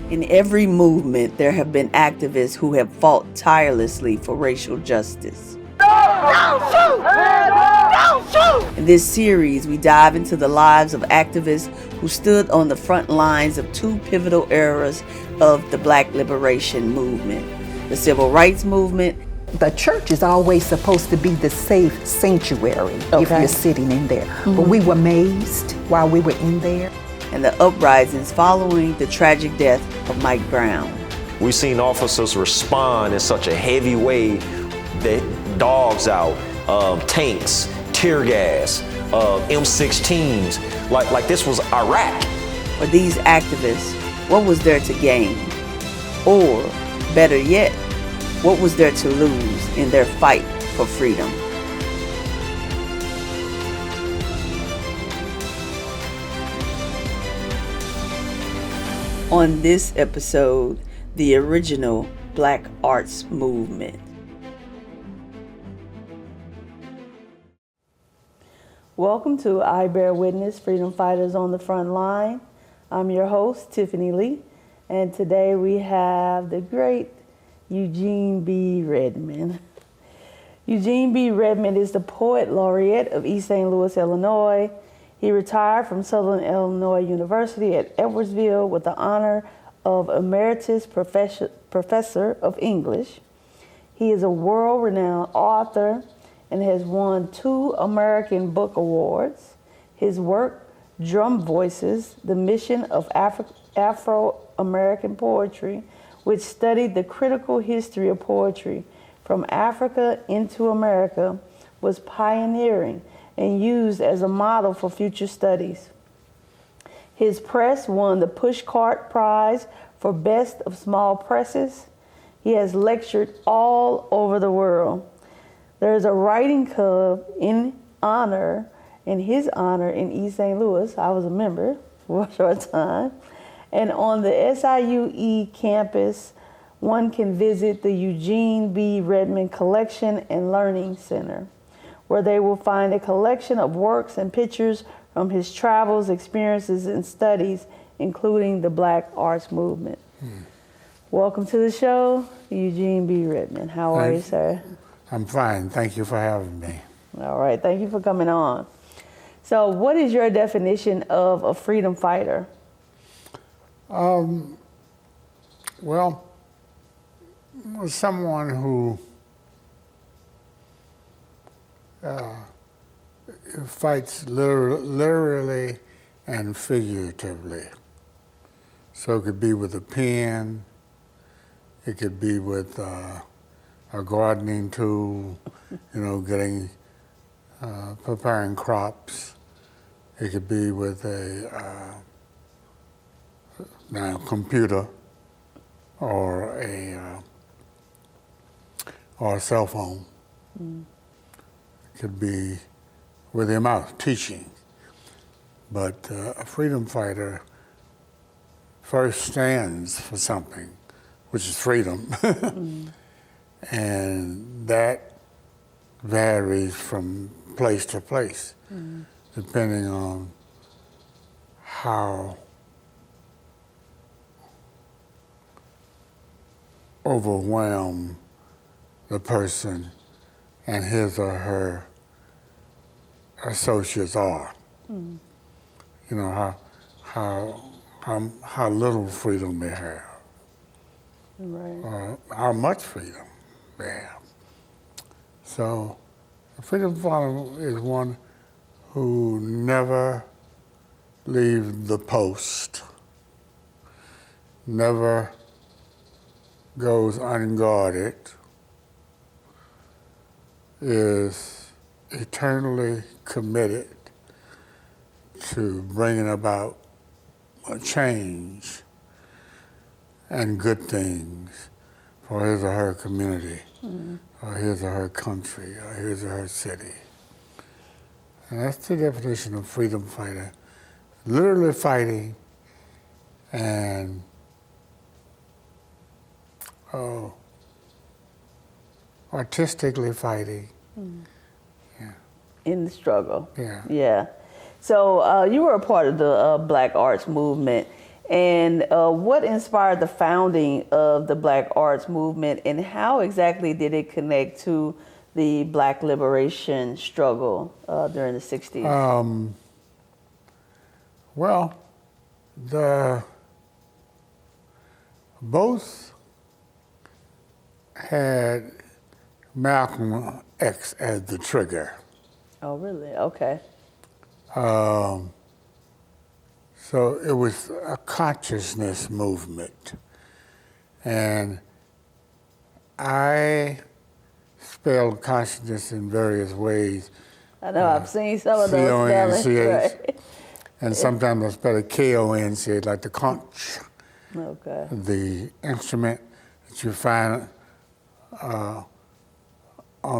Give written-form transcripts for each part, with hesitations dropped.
In every movement, there have been activists who have fought tirelessly for racial justice. Don't shoot! Don't shoot! In this series, we dive into the lives of activists who stood on the front lines of two pivotal eras of the Black liberation movement, the Civil Rights Movement. The church is always supposed to be the safe sanctuary if you're sitting in there. But we were amazed while we were in there. And the uprisings following the tragic death of Mike Brown. We've seen officers respond in such a heavy way that dogs out, tanks, tear gas, M16s, like this was Iraq. For these activists, what was there to gain? Or, better yet, what was there to lose in their fight for freedom? On this episode, the original Black Arts Movement. Welcome to I Bear Witness, Freedom Fighters on the Front Line. I'm your host, Tiffany Lee, and today we have the great Eugene B. Redmond. Eugene B. Redmond is the Poet Laureate of East St. Louis, Illinois. He retired from Southern Illinois University at Edwardsville with the honor of Emeritus Professor of English. He is a world-renowned author and has won 2 American Book Awards. His work, Drum Voices, The Mission of Afro-American Poetry, which studied the critical history of poetry from Africa into America, was pioneering and used as a model for future studies. His press won the Pushcart Prize for Best of Small Presses. He has lectured all over the world. There is a writing club in his honor in East St. Louis. I was a member for a short time. And on the SIUE campus, one can visit the Eugene B. Redmond Collection and Learning Center, where they will find a collection of works and pictures from his travels, experiences, and studies, including the Black Arts Movement. Welcome to the show, Eugene B. Redmond. How are you, sir? I'm fine. Thank you for having me. All right. Thank you for coming on. So what is your definition of a freedom fighter? Well, someone who fights literally and figuratively. So it could be with a pen, it could be with a gardening tool, preparing crops. It could be with a computer or a cell phone. It could be with your mouth, teaching. But a freedom fighter first stands for something, which is freedom. And that varies from place to place, depending on how overwhelmed the person and his or her associates are. How little freedom they have, Right. how much freedom they have. So a freedom fighter is one who never leaves the post, never goes unguarded, is eternally committed to bringing about a change and good things for his or her community, or his or her country, or his or her city. And that's the definition of freedom fighter. Literally fighting and artistically fighting. Yeah. In the struggle. Yeah. Yeah. So you were a part of the Black Arts Movement, And what inspired the founding of the Black Arts Movement, and how exactly did it connect to the Black liberation struggle during the 60s? Well, both had Malcolm X as the trigger. Oh, really? Okay. So it was a consciousness movement. And I spelled consciousness in various ways. I know, I've seen some of those spellings. C-O-N-C-H. Right. And sometimes I spell it K-O-N-C-H, like the conch, Okay. the instrument that you find on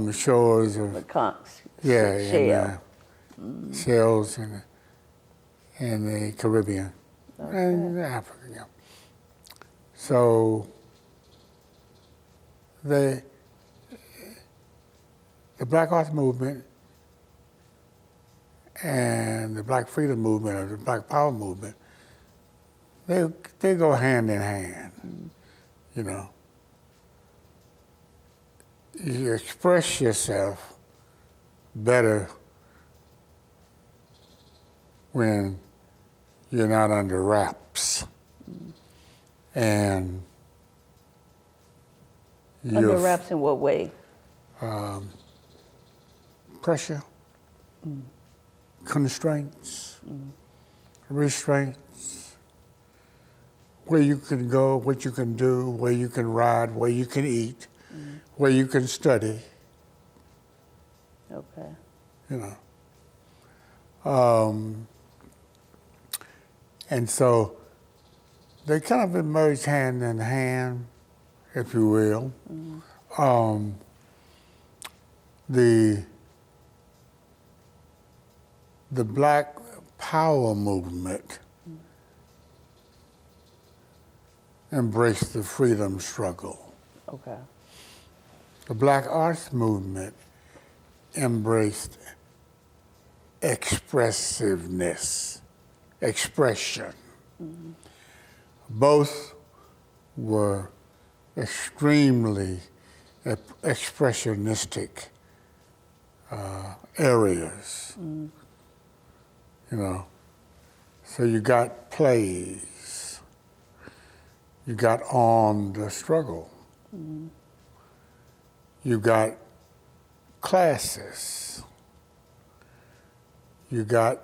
the shores of The conch. shell. Shell. Shells in the Caribbean and Africa. Yeah. So the Black Arts Movement and the Black Freedom Movement or the Black Power Movement, they go hand in hand. You know, you express yourself better when you're not under wraps. And Under wraps in what way? Pressure, constraints, restraints, where you can go, what you can do, where you can ride, where you can eat, where you can study, Okay. you know. And so they kind of emerge hand in hand, if you will. The Black Power movement embraced the freedom struggle. Okay. The Black Arts movement embraced expressiveness, expression. Both were extremely expressionistic areas. You know, so you got plays, you got On the Struggle, you got classes, you got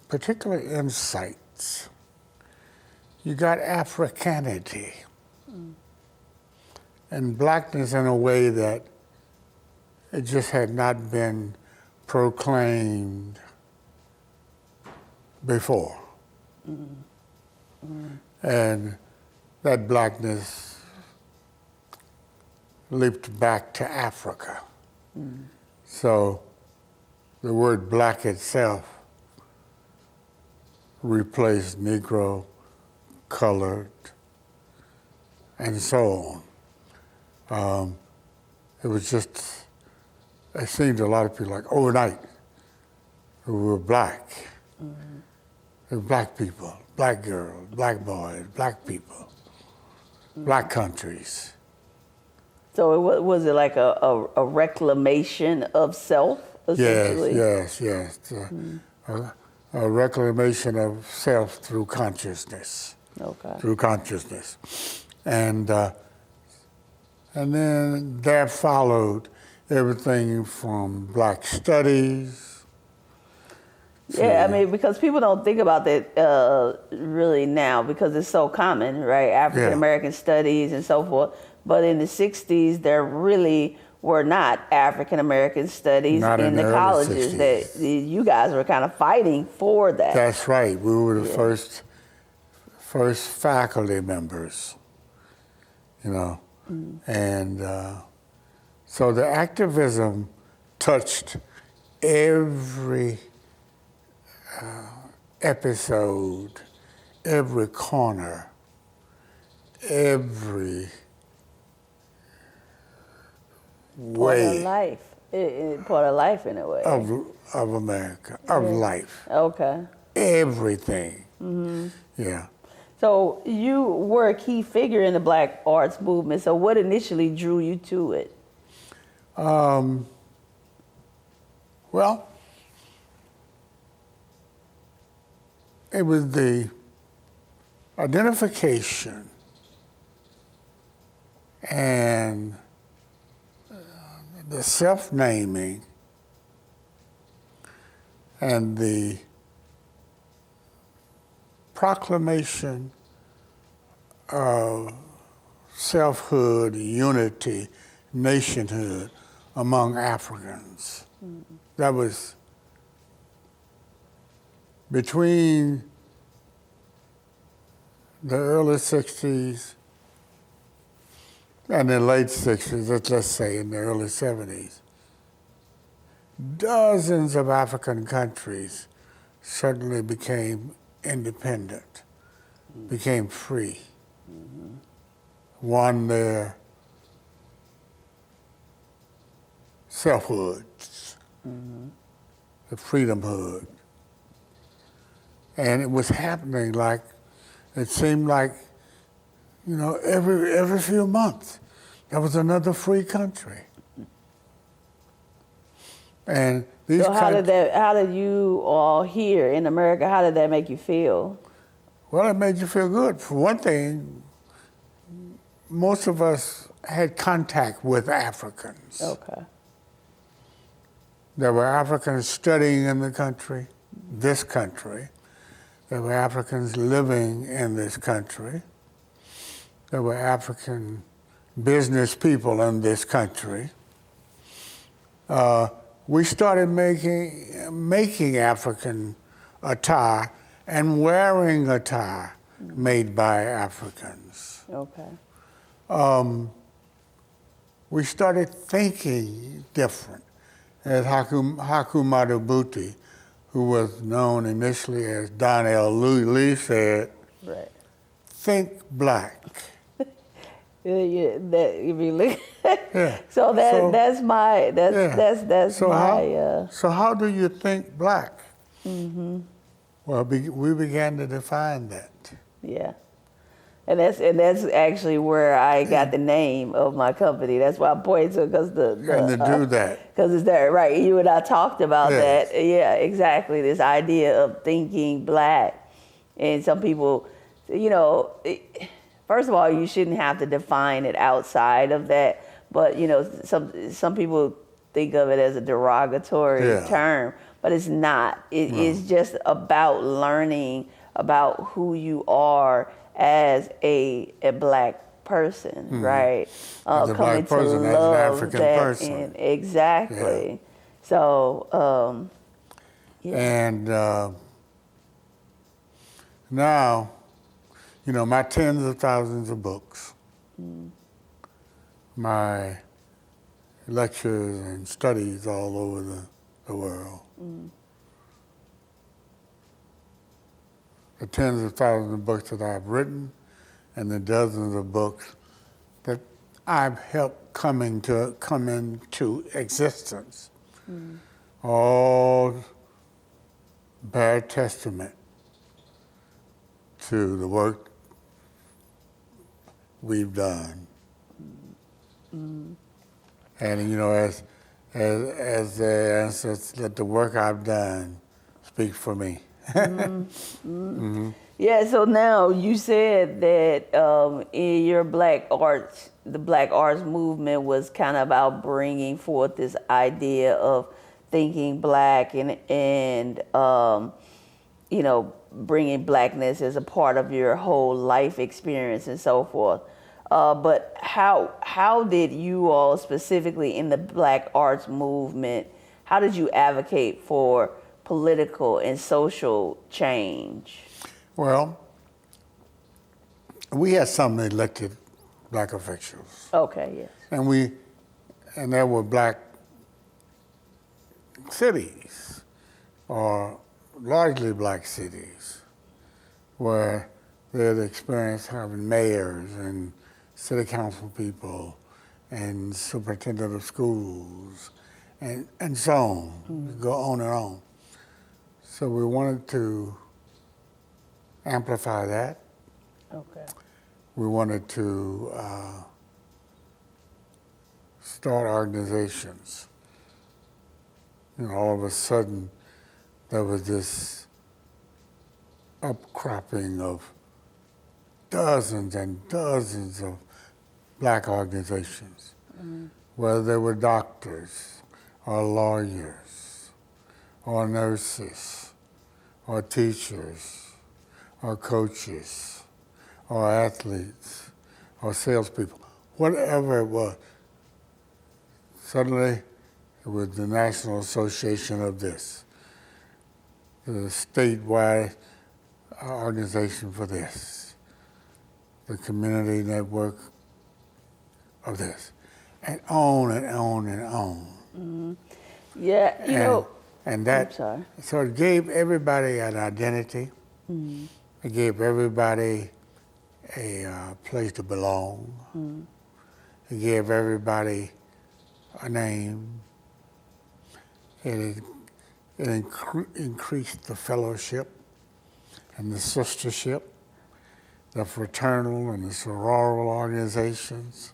particular insights, you got Africanity, and blackness in a way that it just had not been proclaimed before. And that blackness leaped back to Africa. So the word black itself replaced Negro, colored, and so on. It was just, it seemed to a lot of people like overnight, we were black. There were black people, black girls, black boys, black people, black countries. So was it like a reclamation of self, essentially? Yes. A reclamation of self through consciousness. Okay. Through consciousness. And then that followed everything from black studies. Yeah, I mean, because people don't think about that really now because it's so common, right? African American studies and so forth. But in the 60s, there really were not African American studies in the colleges 60s. that you guys were kind of fighting for that. That's right. We were the first faculty members, you know. And so the activism touched every episode, every corner, every way Part of life. Part of life in a way. of America, of life, Okay. everything. Yeah. So you were a key figure in the Black arts movement. So what initially drew you to it? Well, it was the identification and the self-naming and the proclamation of selfhood, unity, nationhood among Africans. Mm-hmm. That was between the early 60s and the late 60s, let's say in the early 70s. Dozens of African countries suddenly became independent, became free, won their selfhoods, the freedomhood. And it was happening like, it seemed like, you know, every few months, there was another free country. And these So how did you all here in America, how did that make you feel? Well, it made you feel good. For one thing, most of us had contact with Africans. Okay. There were Africans studying in the country, this country. There were Africans living in this country. There were African business people in this country. We started making African attire and wearing attire made by Africans. Okay. We started thinking different. As Haku Madhubuti, who was known initially as Don L. Lee said, right. Think black. Yeah, that if you look, Yeah. So that's my So how do you think black? Mm-hmm. Well, we began to define that. Yeah, and that's actually where I got the name of my company. That's why I pointed to because and to do that because it's there, right? You and I talked about Yes. that. Yeah, exactly. This idea of thinking black, and some people, you know. First of all, you shouldn't have to define it outside of that, but you know, some people think of it as a derogatory term, but it's not. It is just about learning about who you are as a black person, right? As a black person, as an African person. Exactly. Yeah. So, yeah. And now, you know, my tens of thousands of books, my lectures and studies all over the world, the tens of thousands of books that I've written, and the dozens of books that I've helped come into existence, all bear testament to the work we've done. And you know, as the ancestors, let the work I've done speak for me. Yeah, so now you said that in your black arts, the black arts movement was kind of about bringing forth this idea of thinking black and you know, bringing blackness as a part of your whole life experience and so forth. But how did you all specifically in the black arts movement, how did you advocate for political and social change? Well, we had some elected black officials. Okay, yes. And there were black cities, or largely black cities, where they had experienced having mayors and city council people and superintendent of schools and so on, go on and on. So we wanted to amplify that Okay. We wanted to start organizations. All of a sudden, there was this upcropping of dozens and dozens of black organizations, whether they were doctors or lawyers or nurses or teachers or coaches or athletes or salespeople, whatever it was. Suddenly, it was the National Association of this, the statewide organization for this, the community network of this, and on and on and on. Mm-hmm. Yeah, you know. And that, I'm sorry. so it gave everybody an identity. Mm-hmm. It gave everybody a place to belong. Mm-hmm. It gave everybody a name. It increased the fellowship and the sistership, the fraternal and the sororal organizations.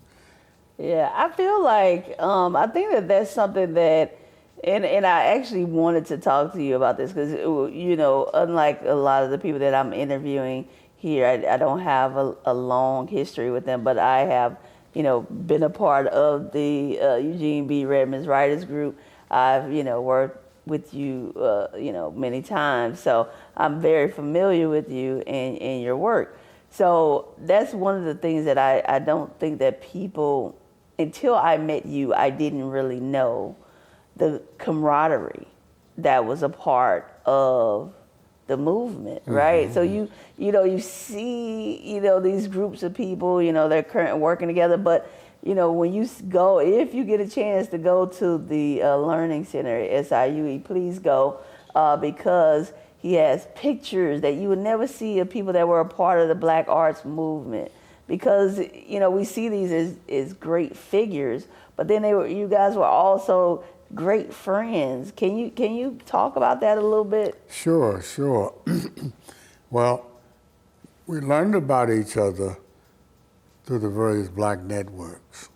Yeah, I feel like, I think that that's something that, and I actually wanted to talk to you about this because, you know, unlike a lot of the people that I'm interviewing here, I don't have a long history with them, but I have, you know, been a part of the Eugene B. Redmond's writers group. I've, you know, worked with you, you know, many times. So I'm very familiar with you and your work. So that's one of the things that I don't think that people, until I met you, I didn't really know the camaraderie that was a part of the movement, right? Mm-hmm. So you know, you see, you know, these groups of people, you know, they're currently working together, but you know, when you go, if you get a chance to go to the Learning Center at SIUE, please go, because he has pictures that you would never see of people that were a part of the Black arts movement. Because, you know, we see these as great figures, but then you guys were also great friends. Can you talk about that a little bit? Sure. Well, we learned about each other through the various black networks.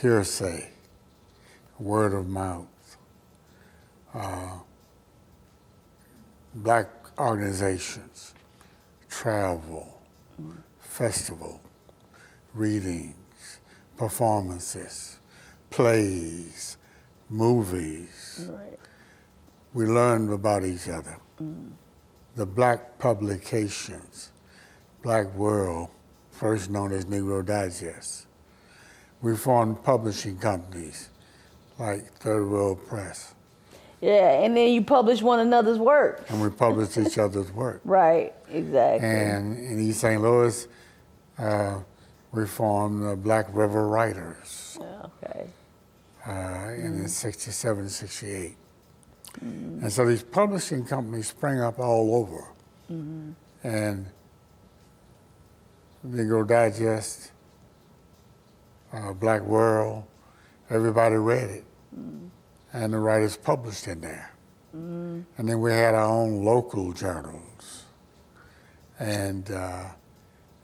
Hearsay, word of mouth, black organizations, travel, festival, readings, performances, plays, movies. Right. We learned about each other. The black publications, Black World, first known as Negro Digest. We formed publishing companies like Third World Press. Yeah, and then you publish one another's work. And we published each other's work. Right, exactly. And in East St. Louis, we formed Black River Writers. Okay. In 67, 68. And so these publishing companies sprang up all over. And Negro Digest, Black World, everybody read it. And the writers published in there. And then we had our own local journals. And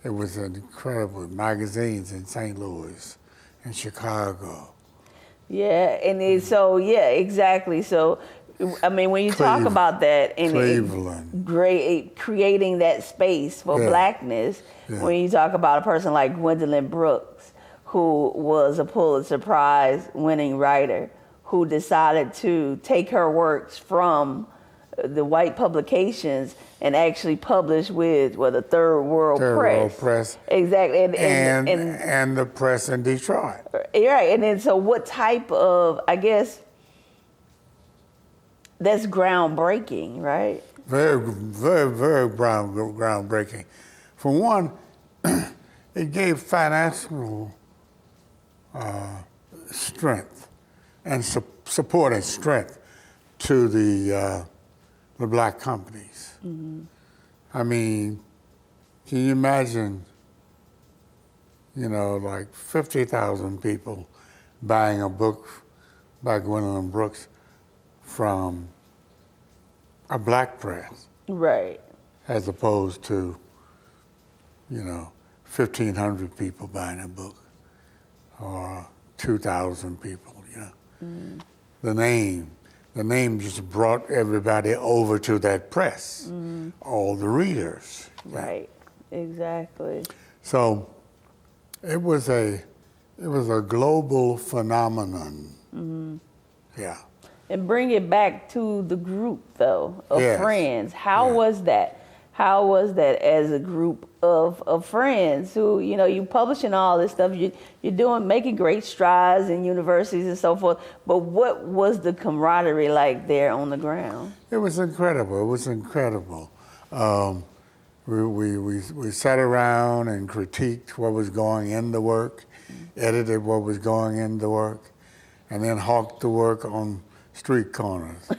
it was incredible, magazines in St. Louis, in Chicago. Yeah, and exactly. So, I mean, when you talk about that and Cleveland, creating that space for blackness, when you talk about a person like Gwendolyn Brooks, who was a Pulitzer Prize winning writer, who decided to take her works from the white publications and actually publish with the Third World Press. Exactly. And the press in Detroit. Right. And then so what type of, I guess, that's groundbreaking, right? Very, very, very groundbreaking. For one, it gave financial strength and support and strength to the black companies. I mean, can you imagine, you know, like 50,000 people buying a book by Gwendolyn Brooks from a black press, right? As opposed to 1,500 people buying a book, or 2,000 people, The name just brought everybody over to that press, all the readers. Right, exactly. So it was a global phenomenon. Yeah. And bring it back to the group, though, of Yes. friends. How was that? How was that as a group of friends who, you publishing all this stuff, you're making great strides in universities and so forth, but what was the camaraderie like there on the ground? It was incredible. It was incredible. We sat around and critiqued what was going in the work, edited what was going in the work, and then hawked the work on street corners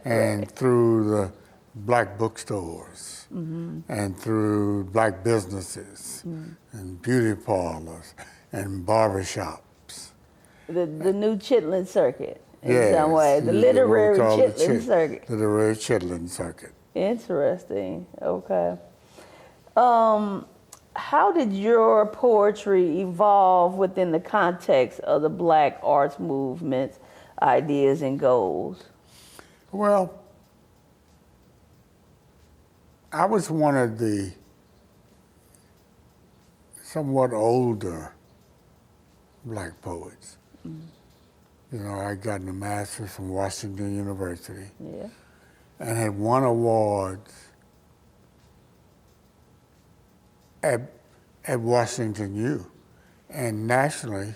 and through the black bookstores and through black businesses and beauty parlors and barbershops. The new Chitlin circuit, in Yes, some way, the literary Chitlin circuit. The literary Chitlin circuit. Interesting. Okay. How did your poetry evolve within the context of the Black arts movement's ideas and goals? Well, I was one of the somewhat older black poets. I'd gotten a master's from Washington University Yeah. and had won awards at Washington U, and nationally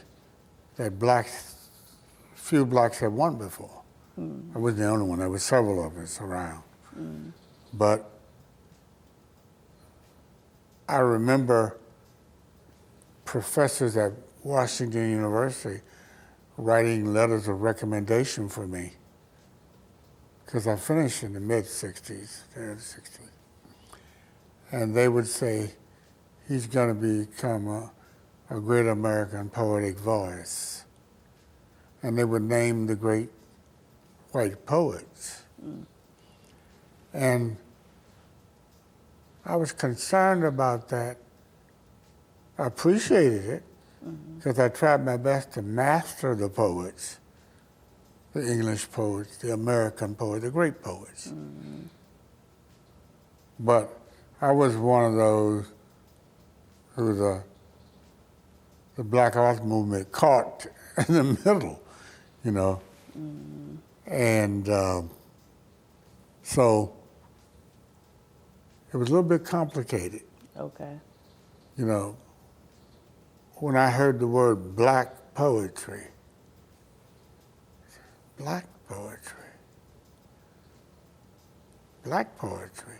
that few blacks had won before. I wasn't the only one. There were several of us around. But I remember professors at Washington University writing letters of recommendation for me, because I finished in the mid-'60s, the early '60s. And they would say, he's going to become a great American poetic voice. And they would name the great white poets. And I was concerned about that. I appreciated it, because I tried my best to master the poets, the English poets, the American poets, the great poets. But I was one of those who the Black arts movement caught in the middle, And so it was a little bit complicated. Okay. When I heard the word black poetry, black poetry, black poetry.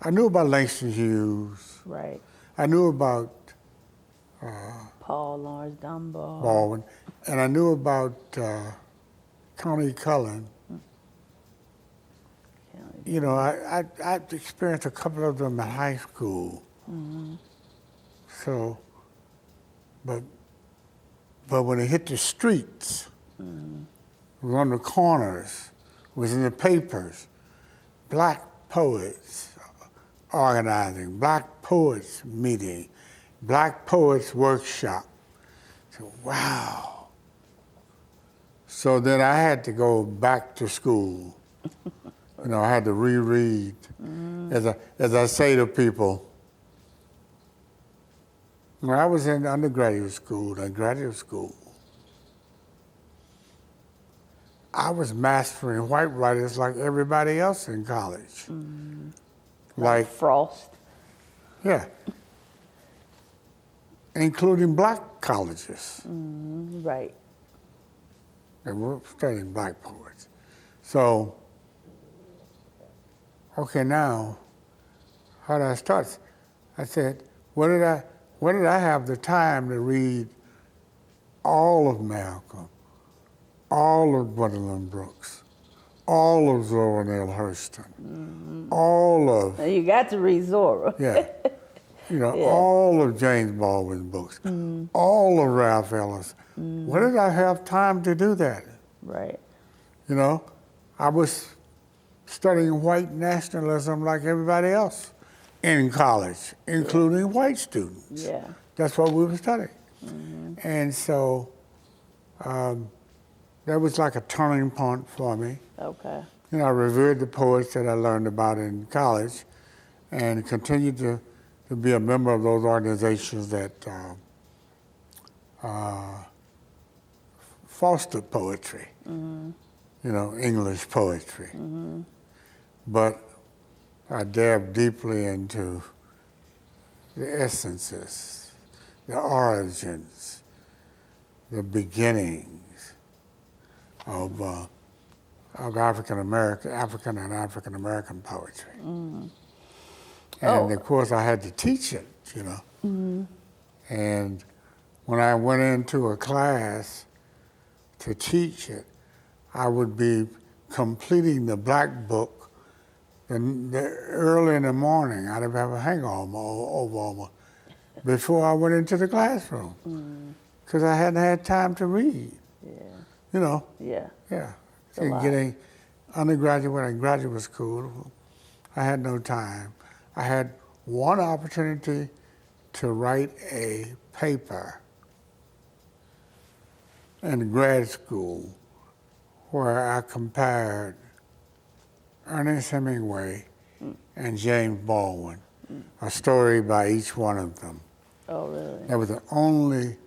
I knew about Langston Hughes. Right. I knew about Paul Laurence Dunbar. Baldwin, and I knew about Connie Cullen. I experienced a couple of them in high school. So, but when it hit the streets, it was on the corners, it was in the papers, black poets organizing, black poets meeting, black poets workshop. So, wow. So then I had to go back to school. I had to reread. As I say to people, when I was in undergraduate school and graduate school, I was mastering white writers like everybody else in college. Like Frost. Yeah. Including black colleges. Right. They were studying black poets. So, okay, now, how did I start? I said, when did I have the time to read all of Malcolm, all of Gwendolyn Brooks, all of Zora Neale Hurston, all of... Now you got to read Zora. Yeah. All of James Baldwin's books, all of Ralph Ellis. When did I have time to do that? Right. I was studying white nationalism like everybody else in college, including white students. Yeah. That's what we were studying. And so that was like a turning point for me. Okay. You know, I revered the poets that I learned about in college and continued to be a member of those organizations that fostered poetry, you know, English poetry. But I delved deeply into the essences, the origins, the beginnings of African and African American poetry. And of course, I had to teach it, you know. And when I went into a class to teach it, I would be completing the black book. And early in the morning, I'd have a hangover over before I went into the classroom, because I hadn't had time to read. Yeah. You know. Yeah. Yeah. a lot. Getting undergraduate and graduate school, I had no time. I had one opportunity to write a paper in grad school where I compared Ernest Hemingway and James Baldwin, a story by each one of them. Oh, really? That was the only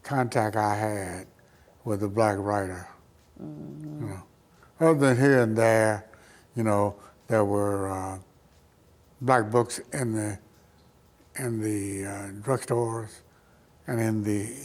contact I had with a black writer. You know, other than here and there, you know, there were black books in the drugstores and in the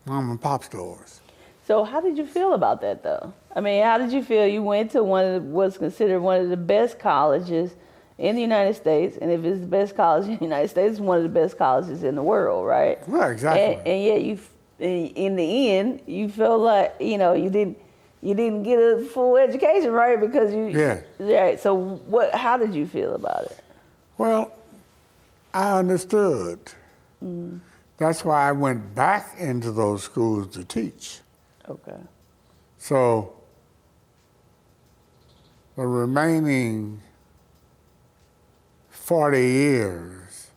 mom and pop stores. So how did you feel about that, though? I mean, how did you feel? You went to what's considered one of the best colleges in the United States, and if it's the best college in the United States, it's one of the best colleges in the world, right? Right, exactly. And yet, in the end, you felt like you didn't get a full education, right? Because Yeah. Right. So how did you feel about it? Well, I understood. That's why I went back into those schools to teach. Okay. So the remaining 40 years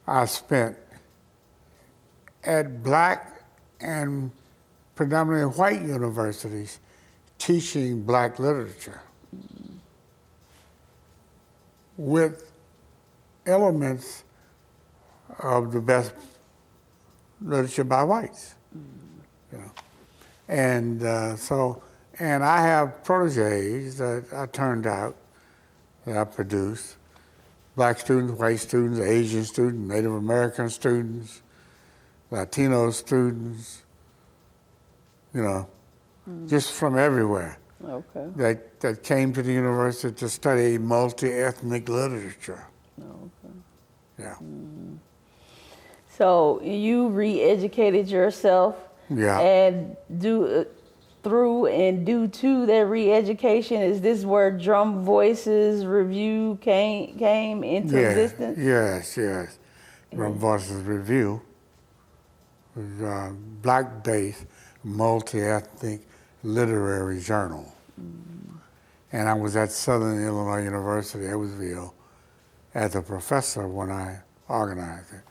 I spent at black and predominantly white universities teaching black literature with elements of the best literature by whites. You know. And and I have proteges that I turned out, that I produced, black students, white students, Asian students, Native American students, Latino students, you know, just from everywhere. Okay. That came to the university to study multi-ethnic literature. Okay. Yeah. So you re-educated yourself. Yeah. And due to that re-education, is this where Drum Voices Review came into existence? Yes. Drum Voices Review was a black-based, multi-ethnic literary journal. And I was at Southern Illinois University, Edwardsville, as a professor when I organized it.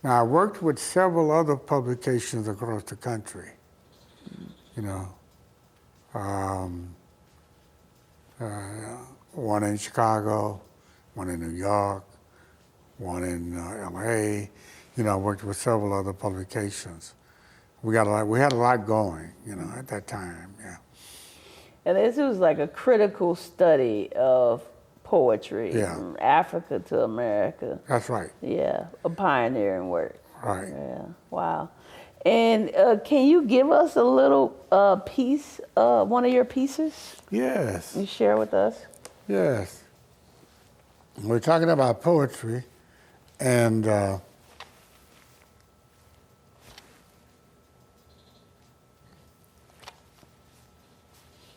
Now, I worked with several other publications across the country, you know, one in Chicago, one in New York, one in LA. You know, I worked with several other publications. We had a lot going, you know, at that time, yeah. And this was like a critical study of poetry from Africa to America. That's right. Yeah, a pioneering work. Right. Yeah, wow. And can you give us a little piece, one of your pieces? Yes. You share with us? Yes. We're talking about poetry, and I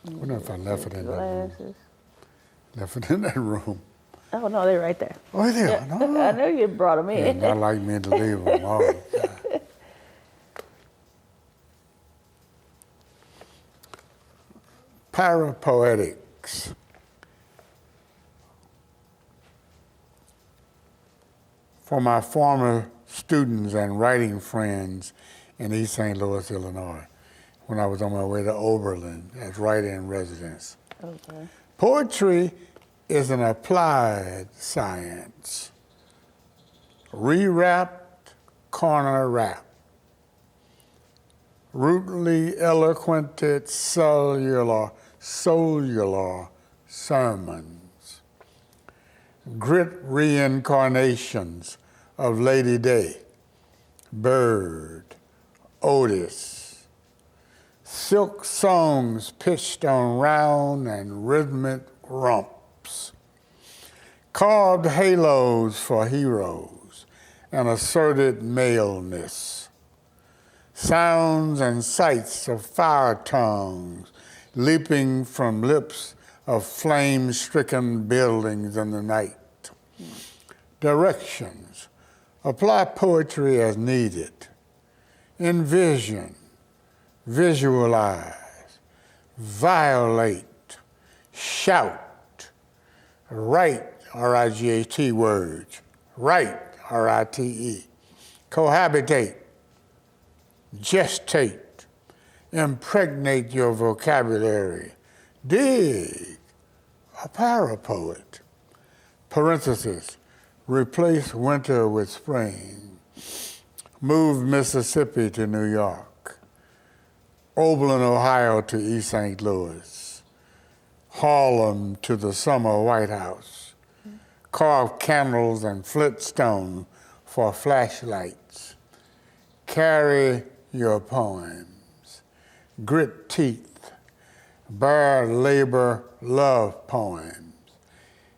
don't know if I left it in that room. Glasses. Left it in that room. Oh, no, they're right there. Oh, there. Yeah. No. I know you brought them in. Yeah, not like me to leave them. Oh, God. Parapoetics. for my former students and writing friends in East St. Louis, Illinois, when I was on my way to Oberlin as writer-in-residence. Okay. Poetry is an applied science. Rewrapped corner rap. Rudely eloquented cellular sermons. Grit reincarnations of Lady Day, Bird, Otis. Silk songs pitched on round and rhythmic rumps. Carved halos for heroes and asserted maleness. Sounds and sights of fire tongues leaping from lips of flame-stricken buildings in the night. Directions. Apply poetry as needed. Envision, visualize, violate, shout, write, R-I-G-H-T words, write, R-I-T-E, cohabitate, gestate, impregnate your vocabulary, dig, a parapoet, parenthesis, replace winter with spring, move Mississippi to New York, Oberlin, Ohio to East St. Louis, Harlem to the summer White House, carve candles and flintstone for flashlights, carry your poems, grit teeth, bare labor love poems,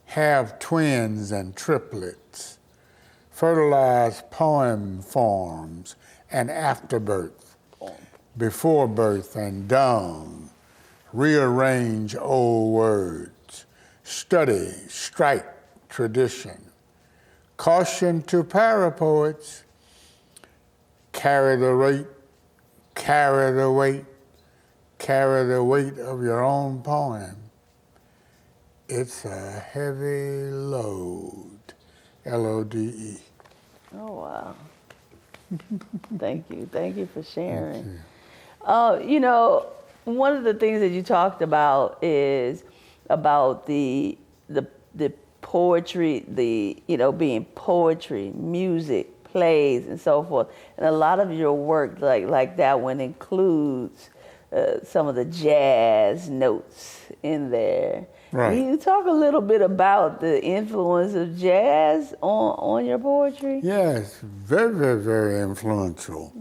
have twins and triplets, fertilize poem forms and afterbirth, before birth and dawn, rearrange old words, study, strike, tradition, caution to parapoets, carry the weight, carry the weight, carry the weight of your own poem. It's a heavy load, L-O-D-E. Oh, wow. Thank you. Thank you for sharing. Thank you. You know, one of the things that you talked about is about the poetry, being poetry, music, plays, and so forth. And a lot of your work like that one includes some of the jazz notes in there. Right. Can you talk a little bit about the influence of jazz on your poetry? Yes, very, very, very influential.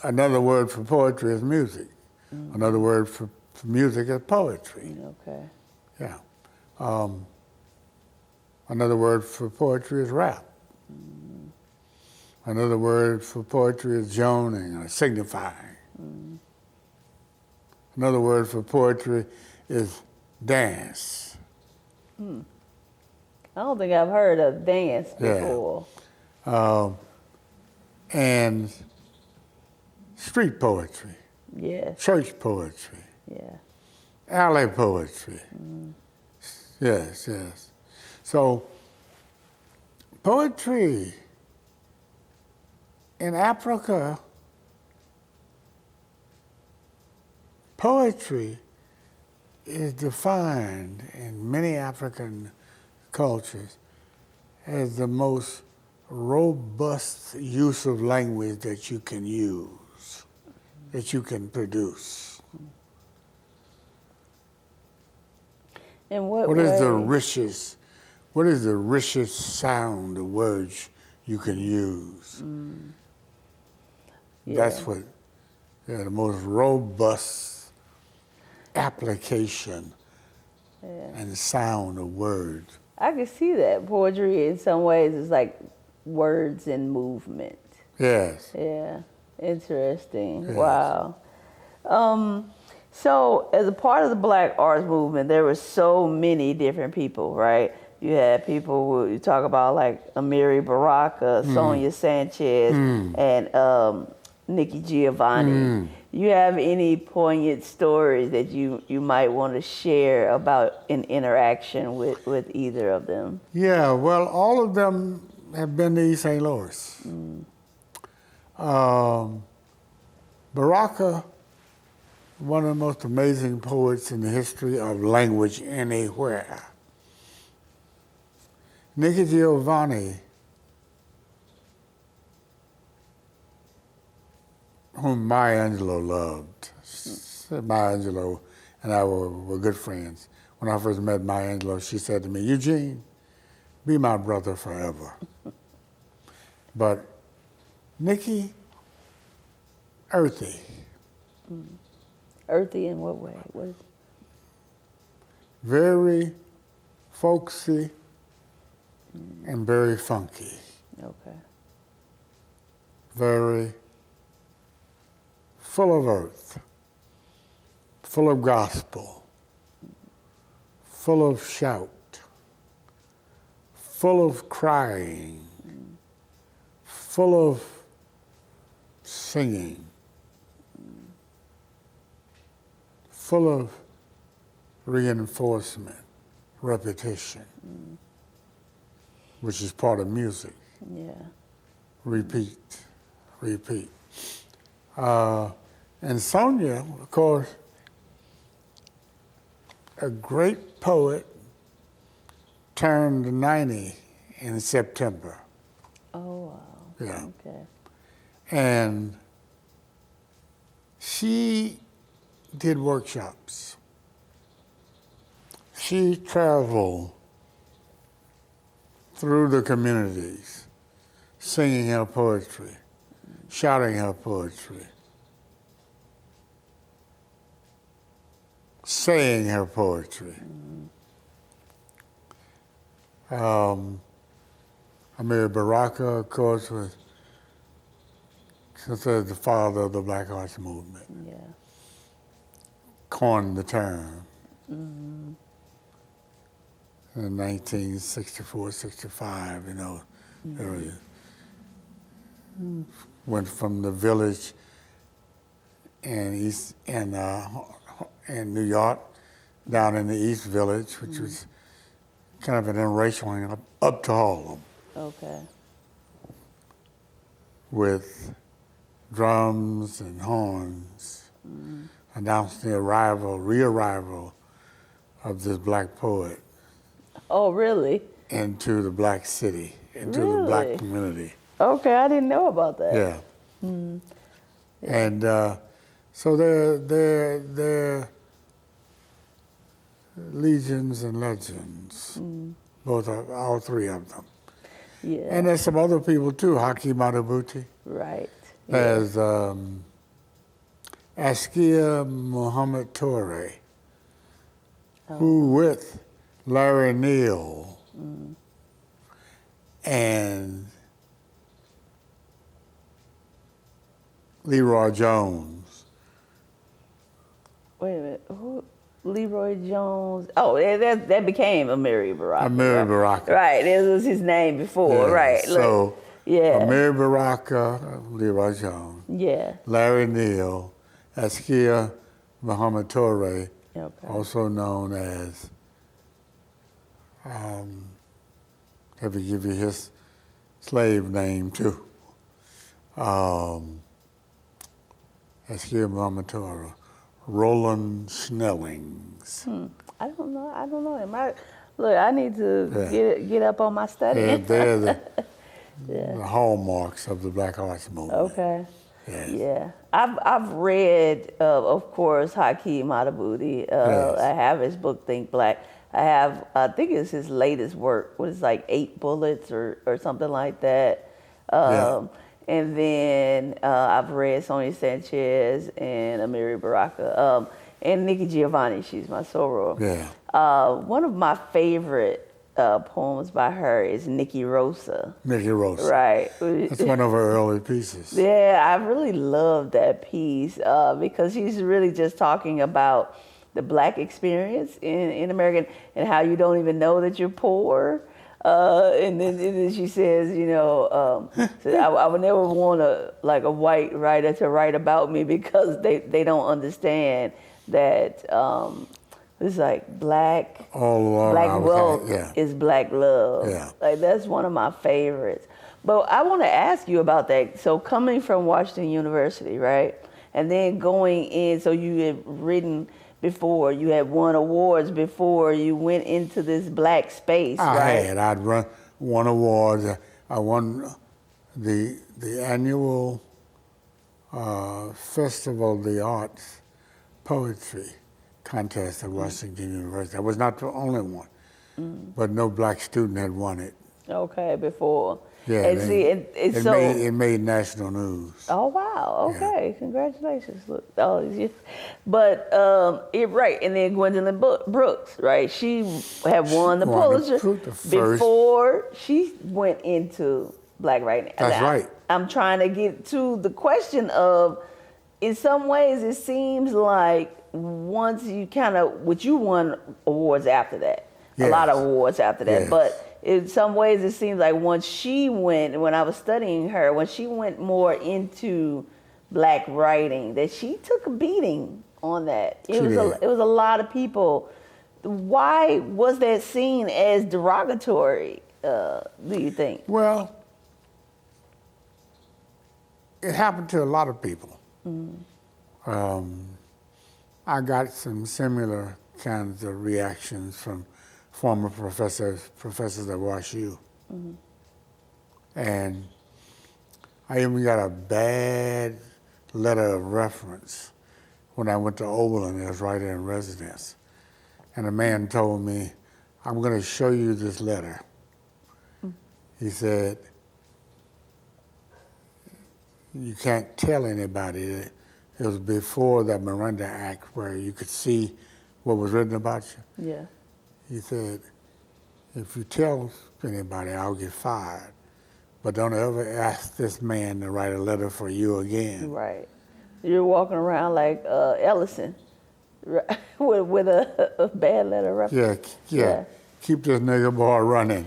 Another word for poetry is music. Another word for music is poetry. Okay. Yeah. Another word for poetry is rap. Another word for poetry is joning or signifying. Another word for poetry is dance. I don't think I've heard of dance before. And street poetry, Yes. church poetry, Yeah. alley poetry. Yes, yes. So poetry in Africa, poetry is defined in many African cultures as the most robust use of language that you can use, that you can produce. In what What way? is the richest sound of words you can use? Yeah. That's what the most robust application and sound of words. I can see that poetry in some ways is like words and movement. Yes. Yeah, interesting. Yes. Wow. So as a part of the Black arts movement, there were so many different people, right? You had people who you talk about like Amiri Baraka, Sonia Sanchez, and Nikki Giovanni. you have any poignant stories that you might want to share about an interaction with either of them? Yeah, well, all of them have been to East St. Louis. Baraka, one of the most amazing poets in the history of language anywhere. Nikki Giovanni, whom Maya Angelou loved. Maya Angelou and I were good friends. When I first met Maya Angelou, she said to me, Eugene, be my brother forever. But Nikki, earthy. Earthy in what way? What is Very folksy and very funky. Okay. Very full of earth, full of gospel, full of shout, full of crying, full of singing, full of reinforcement, repetition, which is part of music. Yeah. Repeat, repeat. And Sonia, of course, a great poet, turned 90 in September. Oh, wow. Yeah. Okay. And she did workshops. She traveled through the communities, singing her poetry, shouting her poetry, saying her poetry. Amiri Baraka, of course, was considered the father of the Black Arts Movement, Yeah. coined the term in 1964, 65, area. Went from the village in New York down in the East Village, which was kind of an interracial up to Harlem, Okay. with drums and horns, announcing the re-arrival of this black poet Oh, really? into the black city, into the black community. Okay, I didn't know about that. Yeah. And so they're legions and legends, all three of them. Yeah. And there's some other people too, Haki Madhubuti. Right. There's Askia Muhammad Torre, who with Larry Neal and Leroy Jones. Wait a minute. Who? Leroy Jones. Oh, that became Amiri Baraka. Amiri Baraka. Right. It was his name before. Yeah, Right. So, yeah. Amiri Baraka, Leroy Jones, Yeah. Larry Neal, Askia Muhammad Torre, Okay. also known as, let me give you his slave name too. Askia Muhammad Torre, Roland Snellings. I don't know him. I need to get up on my study. They're the hallmarks of the Black Arts Movement. Okay. Yes. Yeah, I've read, of course, Haki Madhubuti. Yes. I have his book Think Black. I think it's his latest work. What is it, like 8 Bullets or something like that. And then I've read Sonia Sanchez and Amiri Baraka and Nikki Giovanni. She's my soror. Yeah. One of my favorite poems by her is Nikki Rosa. Nikki Rosa. Right. That's one of her early pieces. Yeah, I really love that piece because she's really just talking about the black experience in America and how you don't even know that you're poor. And then she says, you know, I would never want a white writer to write about me because they don't understand that it's like black wealth is black love. Yeah. Like that's one of my favorites. But I want to ask you about that. So coming from Washington University, right? And then going in, so you had written before, you had won awards before you went into this black space, right? I'd won awards. I won the annual Festival of the Arts Poetry contest at Washington University. I was not the only one, but no black student had won it. Okay, before. Yeah, and it made national news. Oh wow! Okay, yeah. Congratulations! Look, but right, and then Gwendolyn Brooks, right? She had won the Pulitzer before she went into black writing. That's right. I'm trying to get to the question of, in some ways, it seems like once you you won awards after that, yes. A lot of awards after that, yes. But. In some ways, it seems like once she went, when I was studying her, when she went more into black writing, that she took a beating on that. It was a lot of people. Why was that seen as derogatory, do you think? Well, it happened to a lot of people. I got some similar kinds of reactions from former professors at WashU. And I even got a bad letter of reference when I went to Oberlin as writer in residence. And a man told me, I'm going to show you this letter. He said, you can't tell anybody. It was before the Miranda Act where you could see what was written about you. Yeah. He said, if you tell anybody, I'll get fired. But don't ever ask this man to write a letter for you again. Right. You're walking around like Ellison with a bad letter reference. Yeah. Keep this nigger boy running.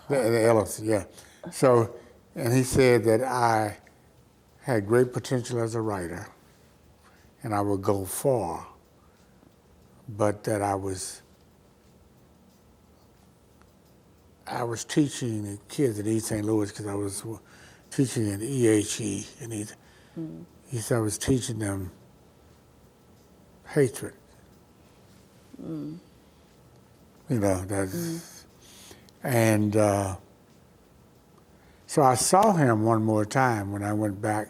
The Ellison, yeah. So, and he said that I had great potential as a writer and I would go far, but that I was teaching the kids at East St. Louis because I was teaching in EHE, and he said I was teaching them hatred. You know, that's, and so I saw him one more time when I went back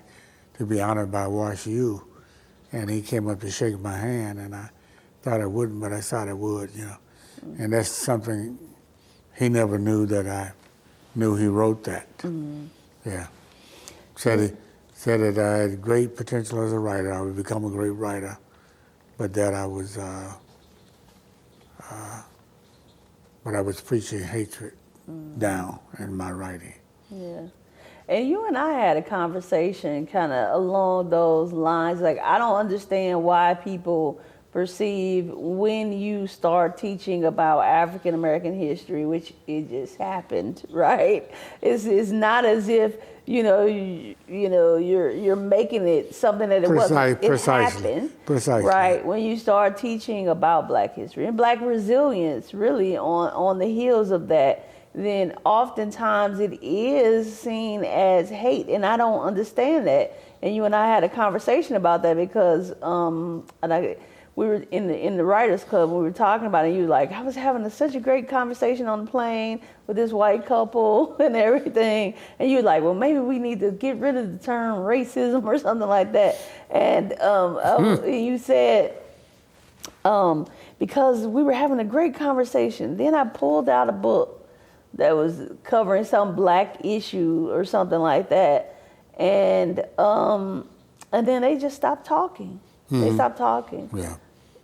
to be honored by WashU, and he came up to shake my hand, and I thought I wouldn't, but I thought I would, you know. And that's something he never knew that I knew he wrote that. Yeah. Said that I had great potential as a writer. I would become a great writer, but that I was preaching hatred down in my writing. Yeah. And you and I had a conversation kind of along those lines. Like, I don't understand why people perceive when you start teaching about African American history, which it just happened, right? It's not as if you're making it something that it wasn't. It happened, precisely. Right? When you start teaching about Black history and Black resilience, really on the heels of that, then oftentimes it is seen as hate, and I don't understand that. And you and I had a conversation about that because we were in the Writers Club, we were talking about it, and you were like, I was having such a great conversation on the plane with this white couple and everything. And you were like, well, maybe we need to get rid of the term racism or something like that. And you said, because we were having a great conversation. Then I pulled out a book that was covering some Black issue or something like that. And then they just stopped talking. They stopped talking. Yeah.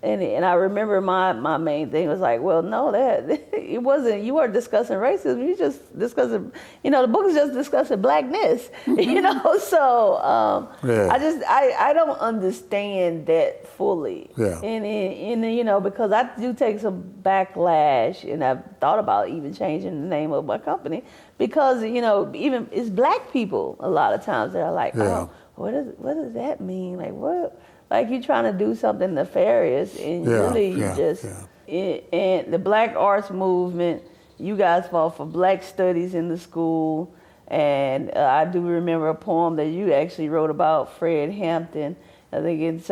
And I remember my main thing was like, well, no, that it wasn't. You weren't discussing racism. You just discussing, the book is just discussing blackness. So I don't understand that fully. Yeah. And because I do take some backlash, and I've thought about even changing the name of my company because even it's black people a lot of times that are like, oh, what does that mean? Like what? Like you're trying to do something nefarious, and and the Black Arts Movement, you guys fought for Black Studies in the school, and I do remember a poem that you actually wrote about Fred Hampton. I think in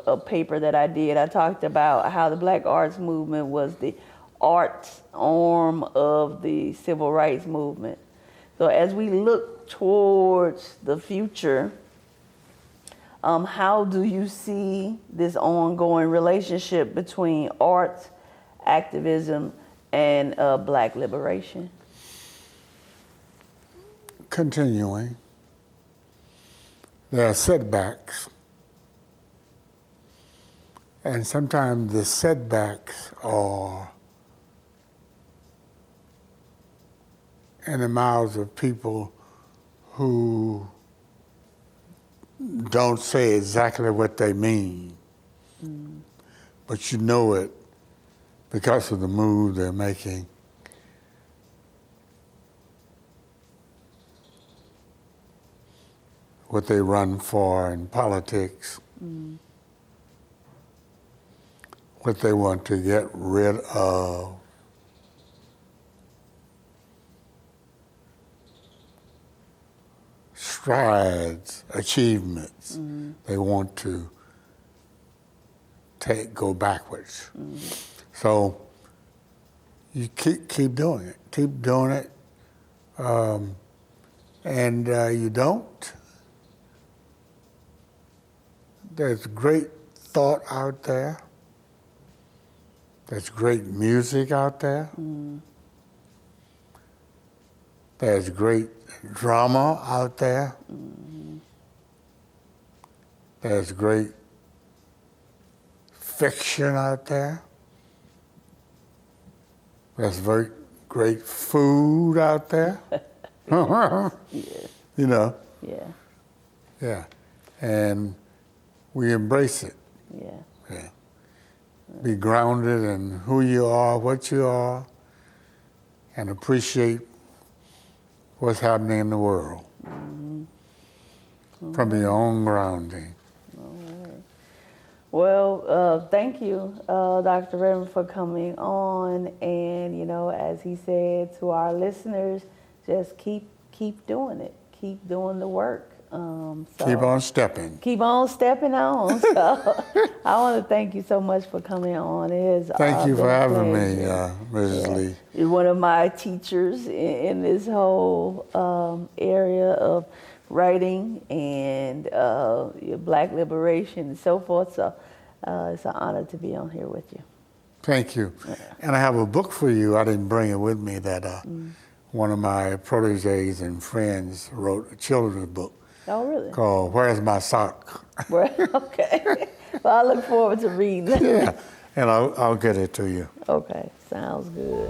a paper that I did, I talked about how the Black Arts Movement was the arts arm of the Civil Rights Movement. So as we look towards the future, how do you see this ongoing relationship between arts, activism, and Black liberation? Continuing. There are setbacks. And sometimes the setbacks are in the mouths of people who don't say exactly what they mean, but you know it because of the move they're making. What they run for in politics, what they want to get rid of. Strides, achievements, they want to go backwards. So you keep doing it, and you don't. There's great thought out there. There's great music out there. There's great drama out there. There's great fiction out there. There's very great food out there. Yeah. Yeah. And we embrace it. Yeah. Be grounded in who you are, what you are, and appreciate what's happening in the world from your own grounding. Well, thank you, Dr. Redmond, for coming on. And, as he said to our listeners, just keep doing it. Keep doing the work. Keep on stepping. Keep on stepping on. So I want to thank you so much for coming on. Thank you for having me, Mrs. Lee. You're one of my teachers in this whole area of writing and Black liberation and so forth. So it's an honor to be on here with you. Thank you. And I have a book for you. I didn't bring it with me that one of my proteges and friends wrote, a children's book. Oh, really? Called Where's My Sock? Okay. Well, I look forward to reading that. Yeah, and I'll get it to you. Okay, sounds good.